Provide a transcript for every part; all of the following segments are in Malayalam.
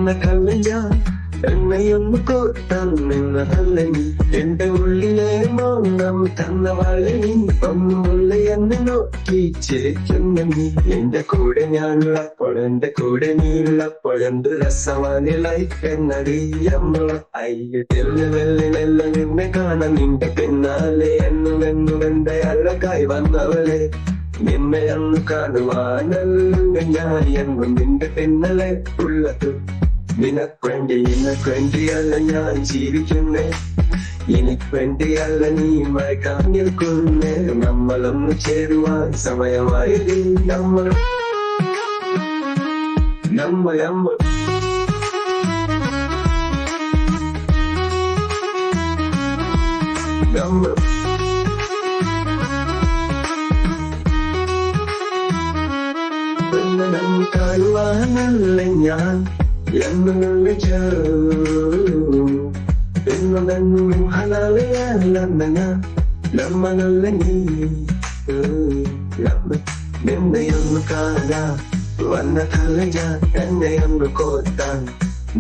വന്ന കള്ളഞ്ഞാൻ എന്നെയൊന്നു കോർത്താൻ നിന്നതല്ല നീ എന്റെ ഉള്ളിലെ മൗനം തന്നവാളെ നീ ഒന്നുമുള്ള എന്നെ നോക്കി ചിരിക്കുന്ന നീ എന്റെ കൂടെ ഞാനുള്ളപ്പോൾ എന്റെ കൂടെ നീ ഉള്ളപ്പോൾ എന്ത് രസമാണ് ലൈഫ് എന്നറിയാമോ അയ്യട്ടില്ല വെള്ളിലെല്ല നിന്നെ കാണാൻ നിന്റെ പിന്നാലെ എന്നും എന്റെ അഴകായി വന്നവളെ നിന്നെ അന്ന് കാണുവാനല്ല ഞാൻ എന്നും നിന്റെ പിന്നലെ ഉള്ളത് നിനക്കുവേണ്ടിയല്ല ഞാൻ ജീവിക്കുന്നേ എനിക്കുവേണ്ടിയല്ല നീ മയക്കാൻ നിൽക്കുന്നേ നമ്മളൊന്ന് ചേരുവാൻ സമയമായത് നമ്മൾ നമ്മൾ നമ്മൾ കാണുവാനല്ല ഞാൻ എന്നും ഹലാലയല്ല നമ്മളല്ല നീ നിന്നെയൊന്നു കാണാ വന്ന കലഞ്ഞ എന്നെയൊന്നു കോർത്താൻ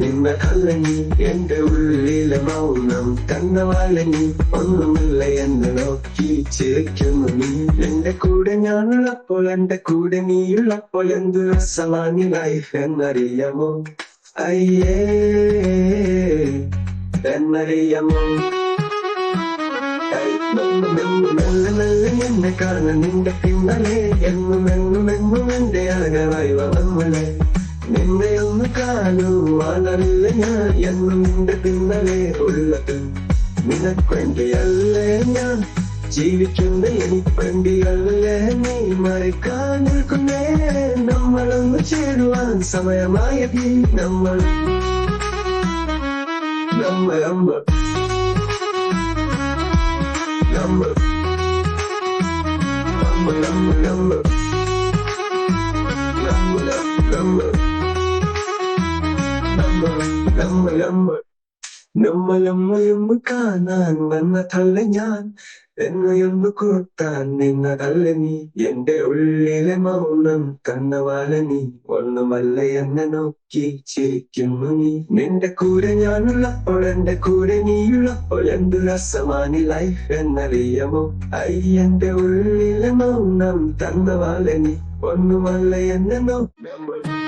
നിന്നതല്ല നീ എന്റെ ഉള്ളിലെ മൗനം തന്നവാല നീ ഒന്നുമില്ല എന്ന് നോക്കി ചിരിക്കുന്നു നീ എന്റെ കൂടെ ഞാനുള്ളപ്പോൾ എന്റെ കൂടെ നീയുള്ളപ്പോൾ എന്ത് രസമാണ് ലൈഫ് എന്നറിയാമോ അയ്യേ എന്നറിയാമോ എന്നെ കാണാൻ നിന്റെ പിന്നലെ എന്നും എന്റെ അഴകായി വന്നേ നിന്നെ ഒന്ന് കാണുവാനല്ല ഞാൻ എന്നും നിന്റെ പിന്നലെ ഉള്ളത് നിനക്കുവേണ്ടിയല്ലേ ഞാൻ ജീവിക്കുന്ന എനിക്കുവേണ്ടിയല്ലേ നീ മറക്കാൻ നിൽക്കുന്നേ നമ്മളൊന്ന് ചേരുവാൻ സമയമായത് നമ്മൾ നമ്മൾ നമ്മൾ നമ്മളൊന്ന് കാണാൻ വന്നതല്ല ഞാൻ എന്നെയൊന്നു കോർത്താൻ നിന്നതല്ല നീ എന്റെ ഉള്ളിലെ മൗനം കണ്ണവാല നീ ഒന്നുമല്ല എന്നെ നോക്കി ചിരിക്കുന്നു നീ നിന്റെ കൂടെ ഞാനുള്ളപ്പോൾ എന്റെ കൂടെ നീയുള്ളപ്പോൾ എന്ത് രസമാണ് ലൈഫ് എന്നറിയാമോ എന്റെ ഉള്ളിലെ മൗനം തന്നവാല നീ ഒന്നുമല്ല എന്നെ നോക്കി